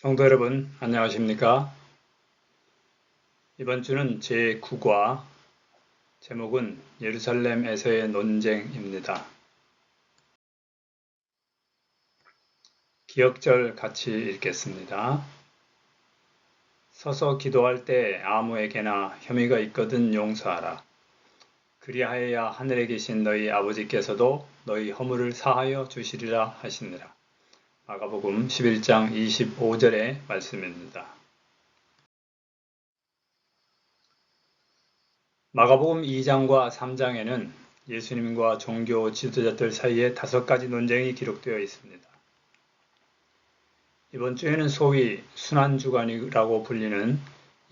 성도 여러분, 안녕하십니까? 이번 주는 제9과 제목은 예루살렘에서의 논쟁입니다. 기억절 같이 읽겠습니다. 서서 기도할 때 아무에게나 혐의가 있거든 용서하라. 그리하여야 하늘에 계신 너희 아버지께서도 너희 허물을 사하여 주시리라 하시니라. 마가복음 11장 25절의 말씀입니다. 마가복음 2장과 3장에는 예수님과 종교 지도자들 사이에 5가지 논쟁이 기록되어 있습니다. 이번 주에는 소위 순환주간이라고 불리는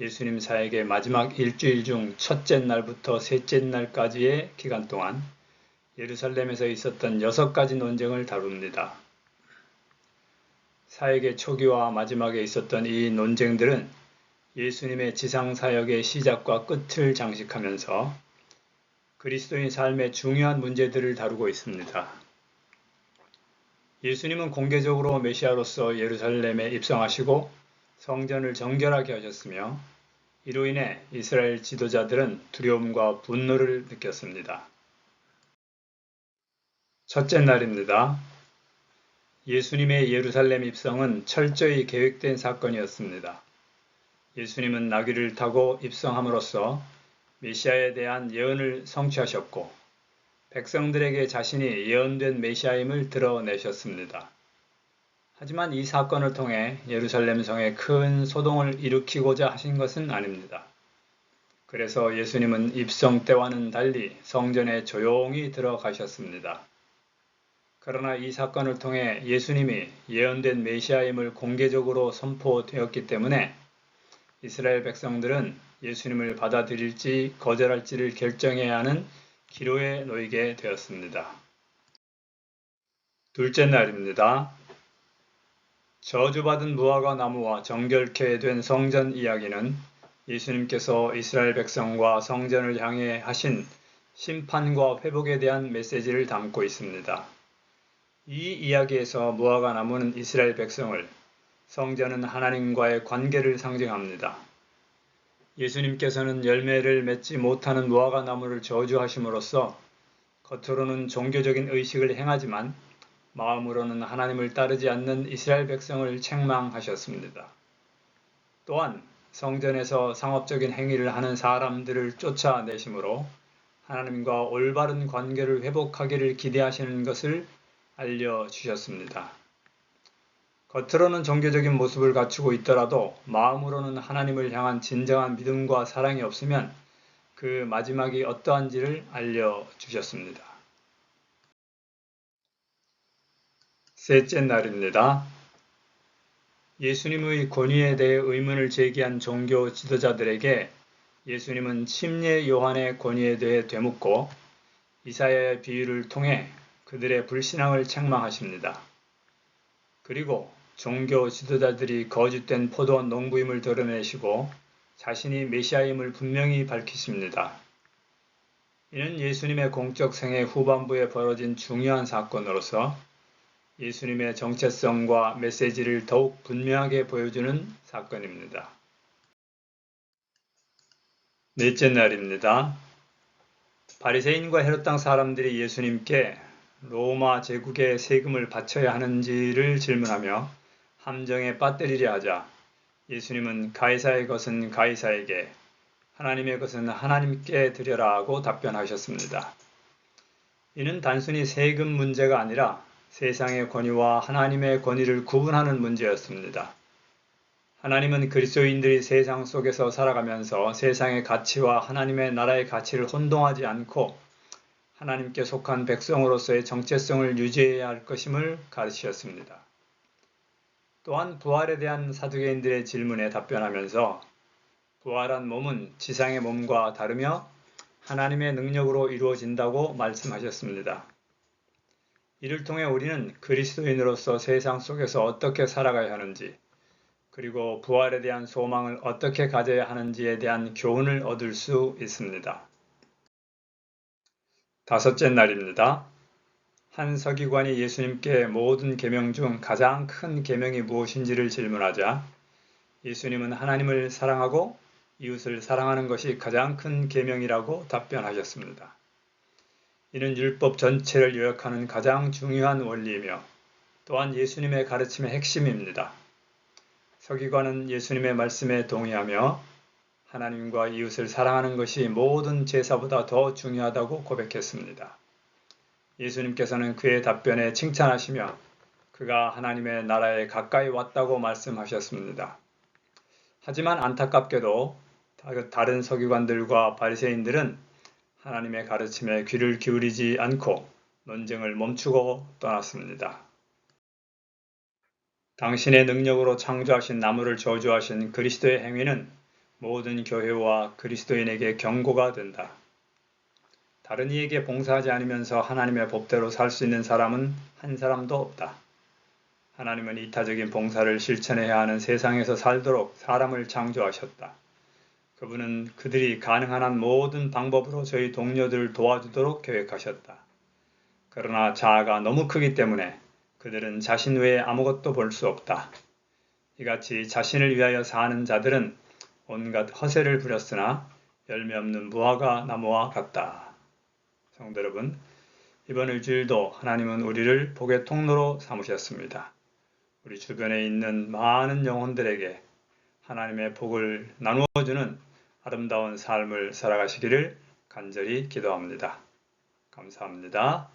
예수님 사역의 마지막 일주일 중 첫째 날부터 셋째 날까지의 기간 동안 예루살렘에서 있었던 6가지 논쟁을 다룹니다. 사역의 초기와 마지막에 있었던 이 논쟁들은 예수님의 지상사역의 시작과 끝을 장식하면서 그리스도인 삶의 중요한 문제들을 다루고 있습니다. 예수님은 공개적으로 메시아로서 예루살렘에 입성하시고 성전을 정결하게 하셨으며 이로 인해 이스라엘 지도자들은 두려움과 분노를 느꼈습니다. 첫째 날입니다. 예수님의 예루살렘 입성은 철저히 계획된 사건이었습니다. 예수님은 나귀를 타고 입성함으로써 메시아에 대한 예언을 성취하셨고 백성들에게 자신이 예언된 메시아임을 드러내셨습니다. 하지만 이 사건을 통해 예루살렘 성에 큰 소동을 일으키고자 하신 것은 아닙니다. 그래서 예수님은 입성 때와는 달리 성전에 조용히 들어가셨습니다. 그러나 이 사건을 통해 예수님이 예언된 메시아임을 공개적으로 선포되었기 때문에 이스라엘 백성들은 예수님을 받아들일지 거절할지를 결정해야 하는 기로에 놓이게 되었습니다. 둘째 날입니다. 저주받은 무화과 나무와 정결케 된 성전 이야기는 예수님께서 이스라엘 백성과 성전을 향해 하신 심판과 회복에 대한 메시지를 담고 있습니다. 이 이야기에서 무화과 나무는 이스라엘 백성을, 성전은 하나님과의 관계를 상징합니다. 예수님께서는 열매를 맺지 못하는 무화과 나무를 저주하심으로써 겉으로는 종교적인 의식을 행하지만 마음으로는 하나님을 따르지 않는 이스라엘 백성을 책망하셨습니다. 또한 성전에서 상업적인 행위를 하는 사람들을 쫓아내심으로 하나님과 올바른 관계를 회복하기를 기대하시는 것을 알려주셨습니다. 겉으로는 종교적인 모습을 갖추고 있더라도 마음으로는 하나님을 향한 진정한 믿음과 사랑이 없으면 그 마지막이 어떠한지를 알려주셨습니다. 셋째 날입니다. 예수님의 권위에 대해 의문을 제기한 종교 지도자들에게 예수님은 침례 요한의 권위에 대해 되묻고 이사야의 비유를 통해 그들의 불신앙을 책망하십니다. 그리고 종교 지도자들이 거짓된 포도원 농부임을 드러내시고 자신이 메시아임을 분명히 밝히십니다. 이는 예수님의 공적 생애 후반부에 벌어진 중요한 사건으로서 예수님의 정체성과 메시지를 더욱 분명하게 보여주는 사건입니다. 넷째 날입니다. 바리새인과 헤롯 땅 사람들이 예수님께 로마 제국에 세금을 바쳐야 하는지를 질문하며 함정에 빠뜨리려 하자 예수님은 가이사의 것은 가이사에게, 하나님의 것은 하나님께 드려라 하고 답변하셨습니다. 이는 단순히 세금 문제가 아니라 세상의 권위와 하나님의 권위를 구분하는 문제였습니다. 하나님은 그리스도인들이 세상 속에서 살아가면서 세상의 가치와 하나님의 나라의 가치를 혼동하지 않고 하나님께 속한 백성으로서의 정체성을 유지해야 할 것임을 가르치셨습니다. 또한 부활에 대한 사두개인들의 질문에 답변하면서 부활한 몸은 지상의 몸과 다르며 하나님의 능력으로 이루어진다고 말씀하셨습니다. 이를 통해 우리는 그리스도인으로서 세상 속에서 어떻게 살아가야 하는지, 그리고 부활에 대한 소망을 어떻게 가져야 하는지에 대한 교훈을 얻을 수 있습니다. 다섯째 날입니다. 한 서기관이 예수님께 모든 계명 중 가장 큰 계명이 무엇인지를 질문하자 예수님은 하나님을 사랑하고 이웃을 사랑하는 것이 가장 큰 계명이라고 답변하셨습니다. 이는 율법 전체를 요약하는 가장 중요한 원리이며 또한 예수님의 가르침의 핵심입니다. 서기관은 예수님의 말씀에 동의하며 하나님과 이웃을 사랑하는 것이 모든 제사보다 더 중요하다고 고백했습니다. 예수님께서는 그의 답변에 칭찬하시며 그가 하나님의 나라에 가까이 왔다고 말씀하셨습니다. 하지만 안타깝게도 다른 서기관들과 바리새인들은 하나님의 가르침에 귀를 기울이지 않고 논쟁을 멈추고 떠났습니다. 당신의 능력으로 창조하신 나무를 저주하신 그리스도의 행위는 모든 교회와 그리스도인에게 경고가 된다. 다른 이에게 봉사하지 않으면서 하나님의 법대로 살 수 있는 사람은 한 사람도 없다. 하나님은 이타적인 봉사를 실천해야 하는 세상에서 살도록 사람을 창조하셨다. 그분은 그들이 가능한 한 모든 방법으로 저희 동료들을 도와주도록 계획하셨다. 그러나 자아가 너무 크기 때문에 그들은 자신 외에 아무것도 볼 수 없다. 이같이 자신을 위하여 사는 자들은 온갖 허세를 부렸으나 열매 없는 무화과 나무와 같다. 성도 여러분, 이번 일주일도 하나님은 우리를 복의 통로로 삼으셨습니다. 우리 주변에 있는 많은 영혼들에게 하나님의 복을 나누어주는 아름다운 삶을 살아가시기를 간절히 기도합니다. 감사합니다.